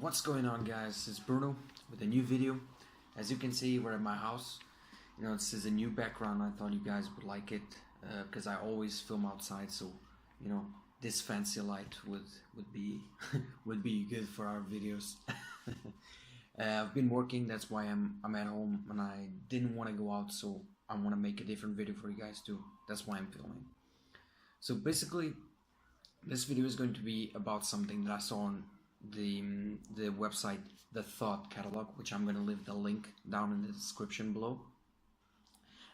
What's going on, guys? It's Bruno with a new video. As you can see, we're at my house. This is a new background. I thought you guys would like it because I always film outside, so this fancy light would be would be good for our videos. I've been working, that's why I'm at home, and I didn't want to go out, so I want to make a different video for you guys too. That's why I'm filming. So basically, this video is going to be about something that I saw on the website The Thought Catalog, which I'm going to leave the link down in the description below.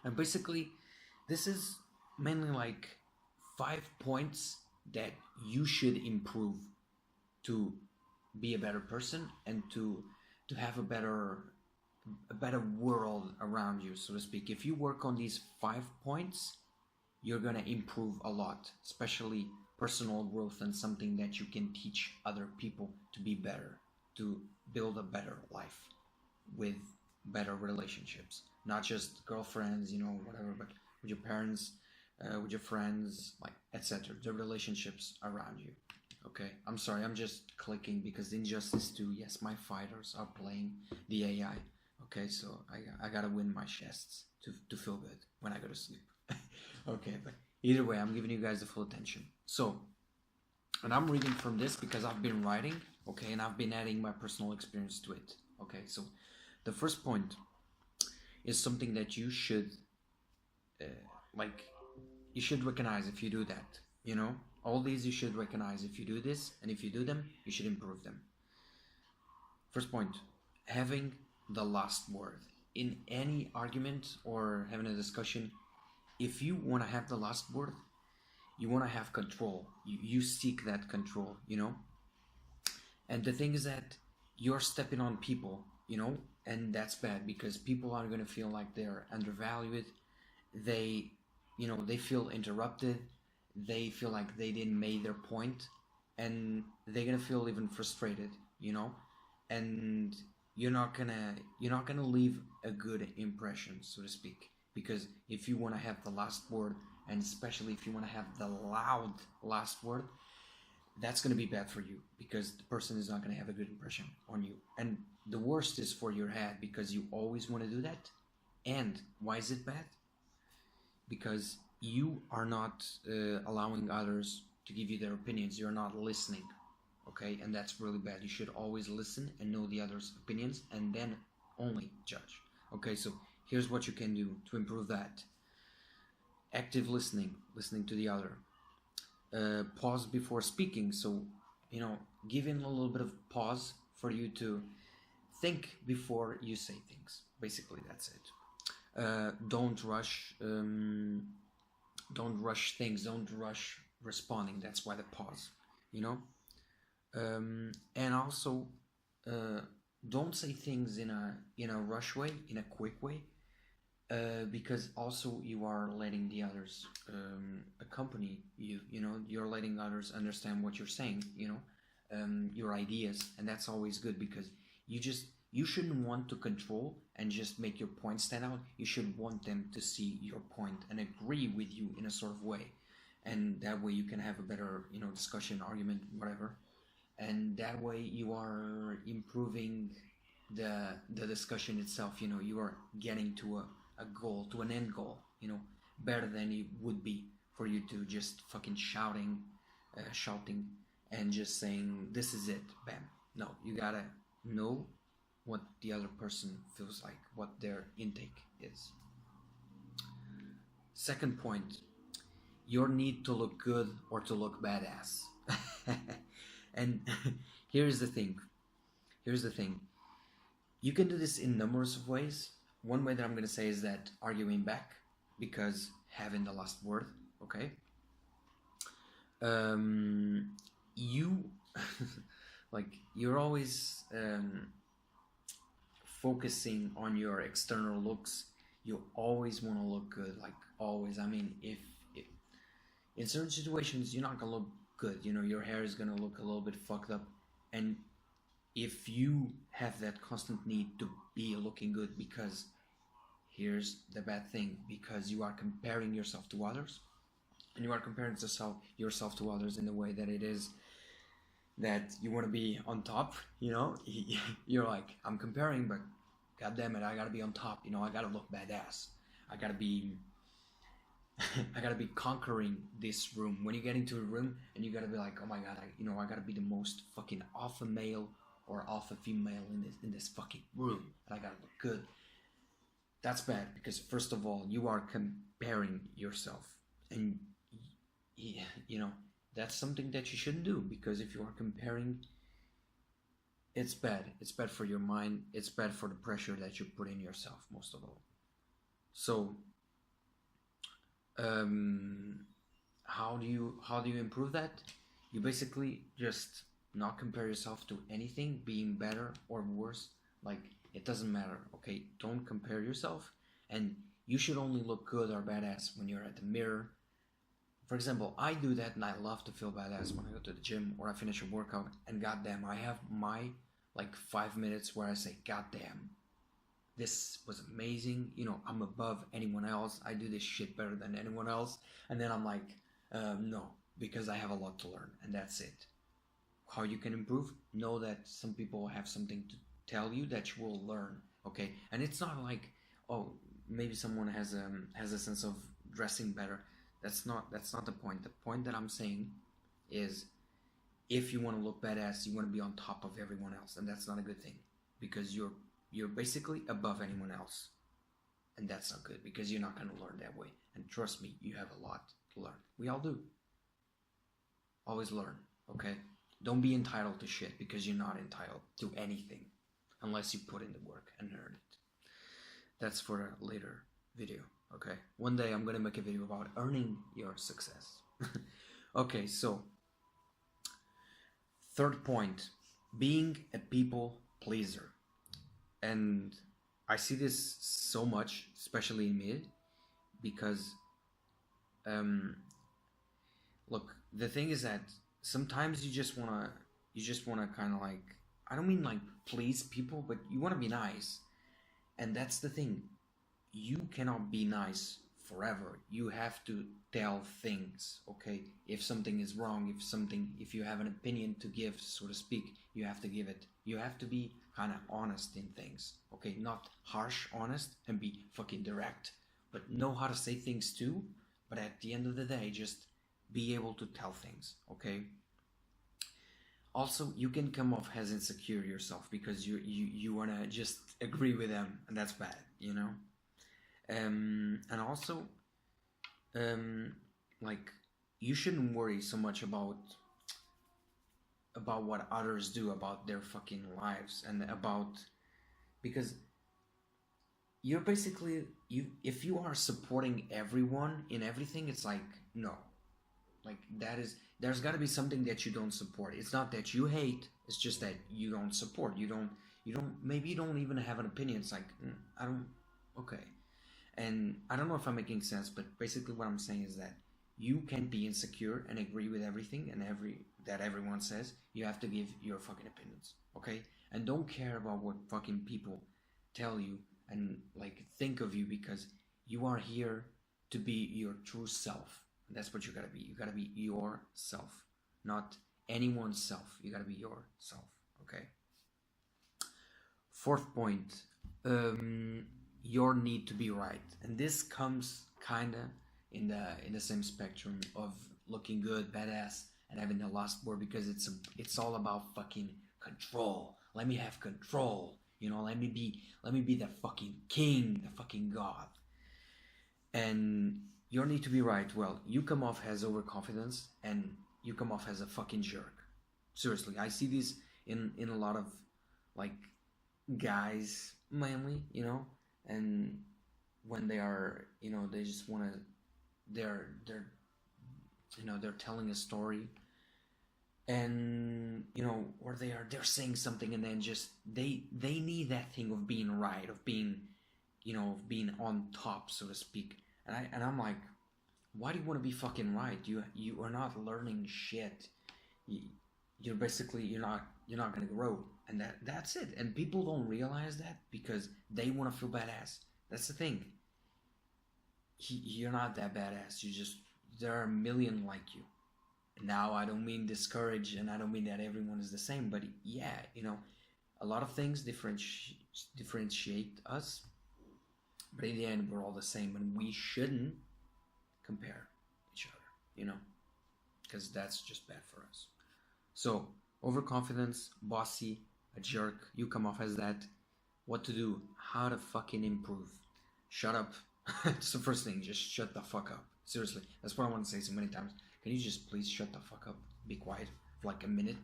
And basically, this is mainly like 5 points that you should improve to be a better person and to have a better world around you, so to speak. If you work on these 5 points, you're gonna improve a lot, especially personal growth and something that you can teach other people to be better, to build a better life with better relationships, not just girlfriends, whatever, but with your parents, with your friends, like etc. The relationships around you. Okay, I'm sorry, I'm just clicking because Injustice 2, yes, my fighters are playing the AI. Okay, so I gotta win my chests to feel good when I go to sleep. Okay, but either way, I'm giving you guys the full attention. So, and I'm reading from this because I've been writing, okay, and I've been adding my personal experience to it. Okay, so the first point is something that you should you should recognize if you do that. All these you should recognize if you do this, and if you do them, you should improve them. First point, having the last word in any argument or having a discussion. If you want to have the last word, you want to have control. You seek that control, and the thing is that you're stepping on people, and that's bad because people are going to feel like they're undervalued. They feel interrupted. They feel like they didn't make their point, and they're going to feel even frustrated, and you're not gonna leave a good impression, so to speak. Because if you want to have the last word, and especially if you want to have the loud last word, that's going to be bad for you because the person is not going to have a good impression on you. And the worst is for your head because you always want to do that. And why is it bad? Because you are not allowing others to give you their opinions. You're not listening, okay? And that's really bad. You should always listen and know the other's opinions and then only judge. Okay, so here's what you can do to improve that. Active listening to the other. Pause before speaking. So, giving a little bit of pause for you to think before you say things. Basically, that's it. Don't rush. Don't rush things. Don't rush responding. That's why the pause. And also, don't say things in a rush way, in a quick way. Because also you are letting the others accompany you. You're letting others understand what you're saying. Your ideas, and that's always good because you shouldn't want to control and just make your point stand out. You should want them to see your point and agree with you in a sort of way, and that way you can have a better discussion, argument, whatever. And that way you are improving the discussion itself. You are getting to a goal, to an end goal, better than it would be for you to just fucking shouting and just saying this is it, bam. No, you gotta know what the other person feels like, what their intake is. Second point, your need to look good or to look badass. And here's the thing, you can do this in numerous of ways. One way that I'm going to say is that arguing back, because having the last word, okay? You, you're always focusing on your external looks. You always want to look good, like always. I mean, if in certain situations you're not going to look good, your hair is going to look a little bit fucked up, and if you have that constant need to be looking good, because here's the bad thing, because you are comparing yourself to others, and you are comparing yourself to others in the way that it is that you want to be on top, you know. You're like, I'm comparing, but god damn it, I gotta be on top, you know. I gotta look badass. I gotta be I gotta be conquering this room. When you get into a room and you gotta be like, oh my god, I gotta be the most fucking alpha male or alpha female in this fucking room, and I gotta look good. That's bad, because first of all, you are comparing yourself, and you know, that's something that you shouldn't do, because if you are comparing, it's bad. It's bad for your mind. It's bad for the pressure that you put in yourself, most of all. So um, how do you improve that? You basically just not compare yourself to anything being better or worse. Like, it doesn't matter. Okay, don't compare yourself, and you should only look good or badass when you're at the mirror. For example, I do that, and I love to feel badass when I go to the gym or I finish a workout, and goddamn, I have my like 5 minutes where I say, goddamn, this was amazing. You know, I'm above anyone else. I do this shit better than anyone else. And then I'm like, no, because I have a lot to learn, and that's it. How you can improve? Know that some people have something to tell you that you will learn. Okay, and it's not like, oh, maybe someone has a sense of dressing better. That's not the point. The point that I'm saying is, if you want to look badass, you want to be on top of everyone else, and that's not a good thing, because you're basically above anyone else, and that's not good, because you're not going to learn that way. And trust me, you have a lot to learn. We all do. Always learn, okay? Don't be entitled to shit, because you're not entitled to anything unless you put in the work and earn it. That's for a later video, okay? One day I'm gonna make a video about earning your success. Okay, so third point, being a people pleaser. And I see this so much, especially in me, because look, the thing is that sometimes you just wanna kind of like, I don't mean like please people, but you want to be nice. And that's the thing, you cannot be nice forever. You have to tell things, okay? If something is wrong, if you have an opinion to give, so to speak, you have to give it. You have to be kind of honest in things, okay? Not harsh honest and be fucking direct, but know how to say things too. But at the end of the day, just be able to tell things, okay? Also, you can come off as insecure yourself, because you want to just agree with them, and that's bad, you know. And also, like, you shouldn't worry so much about what others do about their fucking lives, and about, because you're basically, you if you are supporting everyone in everything, it's like, no, like, there's got to be something that you don't support. It's not that you hate, it's just that you don't support. You don't maybe you don't even have an opinion. It's like, I don't. Okay. And I don't know if I'm making sense, but basically what I'm saying is that you can't be insecure and agree with everything and everyone says. You have to give your fucking opinions, okay? And don't care about what fucking people tell you and like think of you, because you are here to be your true self. And that's what you gotta be. You gotta be yourself, not anyone's self. You gotta be yourself, okay? Fourth point, your need to be right, and this comes kinda in the same spectrum of looking good, badass, and having the last word, because it's all about fucking control. Let me have control, you know. Let me be the fucking king, the fucking god. And your need to be right. Well, you come off as overconfidence, and you come off as a fucking jerk. Seriously, I see this in a lot of like guys mainly, you know. And when they are, you know, they just want to, they're they're telling a story, and you know, or they're saying something, and then just they need that thing of being right, of being, you know, of being on top, so to speak. And I'm like, why do you want to be fucking right? You are not learning shit. you, you're basically, you're not gonna grow, and that's it. And people don't realize that, because they want to feel badass. That's the thing. You're not that badass. There are a million like you, Now, I don't mean discourage, and I don't mean that everyone is the same, but yeah, a lot of things differentiate us, but in the end, we're all the same, and we shouldn't compare each other, because that's just bad for us. So, overconfidence, bossy, a jerk, you come off as that. What to do? How to fucking improve? Shut up. It's the first thing. Just shut the fuck up. Seriously, that's what I want to say so many times. Can you just please shut the fuck up? Be quiet for like a minute.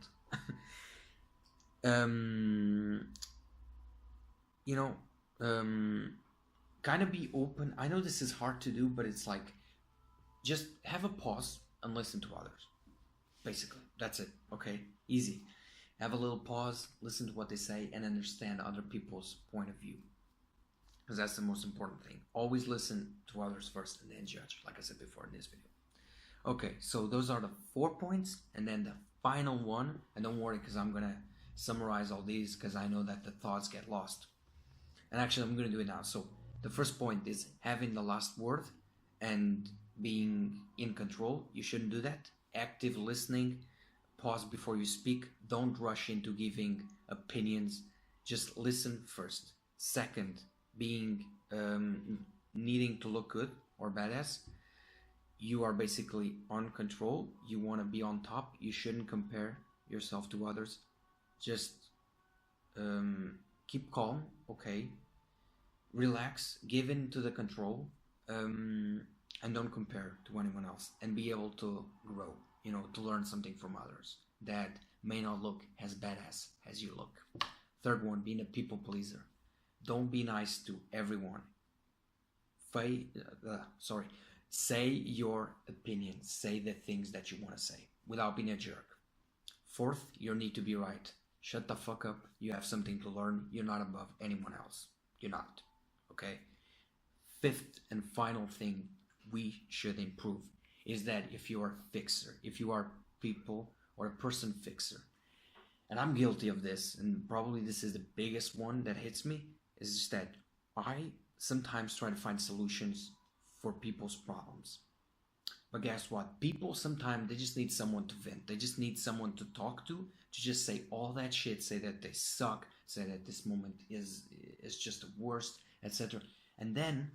Kind of be open. I know this is hard to do, but it's like, just have a pause and listen to others. Basically, that's it. Okay, easy. Have a little pause, listen to what they say, and understand other people's point of view. Because that's the most important thing. Always listen to others first and then judge, like I said before in this video. Okay, so those are the 4 points, and then the final one, and don't worry because I'm going to summarize all these because I know that the thoughts get lost. And actually, I'm going to do it now. So the first point is having the last word and being in control. You shouldn't do that. Active listening. Pause before you speak. Don't rush into giving opinions. Just listen first. Second, being needing to look good or badass. You are basically on control. You want to be on top. You shouldn't compare yourself to others. Just keep calm. Okay. Relax. Give in to the control. And don't compare to anyone else. And be able to grow. To learn something from others that may not look as badass as you look. Third one, being a people pleaser. Don't be nice to everyone. Say your opinion. Say the things that you want to say without being a jerk. Fourth, you need to be right. Shut the fuck up. You have something to learn. You're not above anyone else. You're not. Okay? Fifth and final thing we should improve is that if you are a fixer, if you are people or a person fixer, and I'm guilty of this, and probably this is the biggest one that hits me, is just that I sometimes try to find solutions for people's problems. But guess what? People sometimes, they just need someone to vent. They just need someone to talk to just say all that shit, say that they suck, say that this moment is just the worst, etc. And then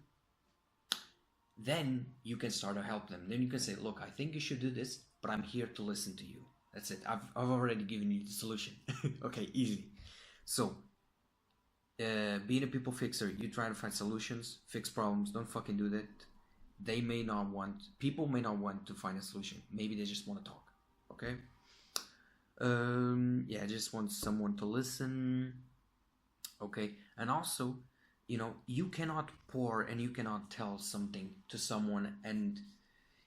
you can start to help them. Then you can say, look, I think you should do this, but I'm here to listen to you. That's it. I've already given you the solution. Okay, easy. So, being a people fixer, you try to find solutions, fix problems. Don't fucking do that. People may not want to find a solution. Maybe they just want to talk. Okay? Yeah, I just want someone to listen. Okay? And also, you cannot pour and you cannot tell something to someone, and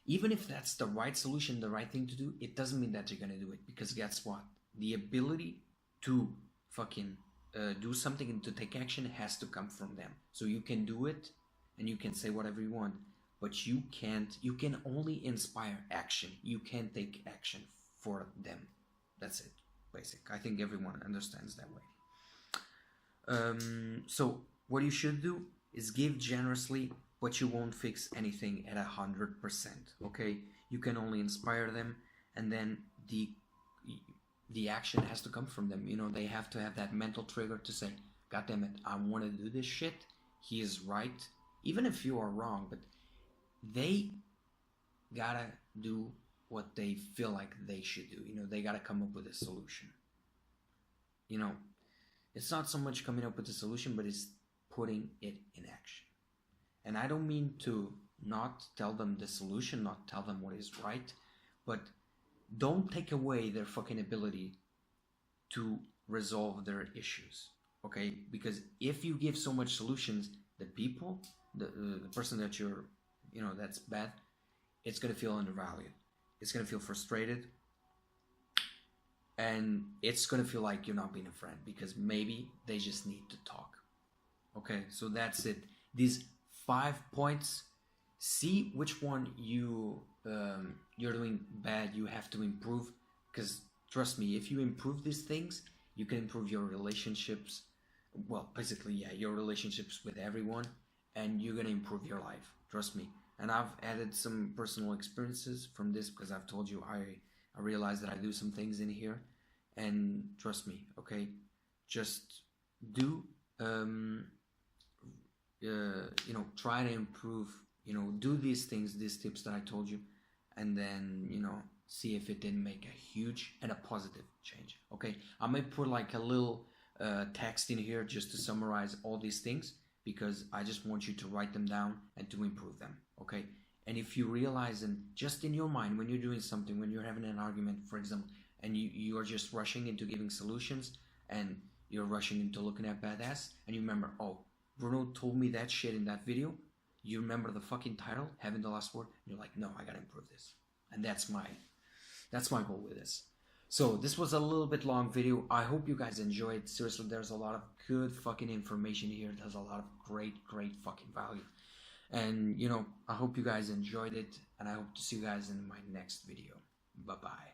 even if that's the right solution, the right thing to do, it doesn't mean that you're gonna do it, because guess what? The ability to fucking do something and to take action has to come from them. So you can do it and you can say whatever you want, but you can only inspire action. You can't take action for them. That's it, basic. I think everyone understands that way. So what you should do is give generously, but you won't fix anything at 100%. Okay, you can only inspire them, and then the action has to come from them. They have to have that mental trigger to say, God damn it, I want to do this shit. He is right, even if you are wrong. But they gotta do what they feel like they should do. They gotta come up with a solution. It's not so much coming up with a solution, but it's putting it in action. And I don't mean to not tell them the solution, not tell them what is right, but don't take away their fucking ability to resolve their issues. Okay? Because if you give so much solutions, the people, the person that you're, that's bad, it's going to feel undervalued. It's going to feel frustrated. And it's going to feel like you're not being a friend, because maybe they just need to talk. Okay, so that's it. These 5 points, see which one you're doing bad, you have to improve. Because trust me, if you improve these things, you can improve your relationships. Well, basically, yeah, your relationships with everyone, and you're going to improve your life. Trust me. And I've added some personal experiences from this, because I've told you I realize that I do some things in here, and trust me, okay, just do try to improve, do these things, these tips that I told you, and then see if it didn't make a huge and a positive change. Okay, I might put like a little text in here just to summarize all these things, because I just want you to write them down and to improve them. Okay, and if you realize, and just in your mind, when you're doing something, when you're having an argument, for example, and you are just rushing into giving solutions, and you're rushing into looking at badass, and you remember, oh, Bruno told me that shit in that video. You remember the fucking title, having the last word, and you're like, no, I gotta improve this. And that's my goal with this. So this was a little bit long video. I hope you guys enjoyed. Seriously, there's a lot of good fucking information here. There's a lot of great fucking value. And I hope you guys enjoyed it, and I hope to see you guys in my next video. Bye bye.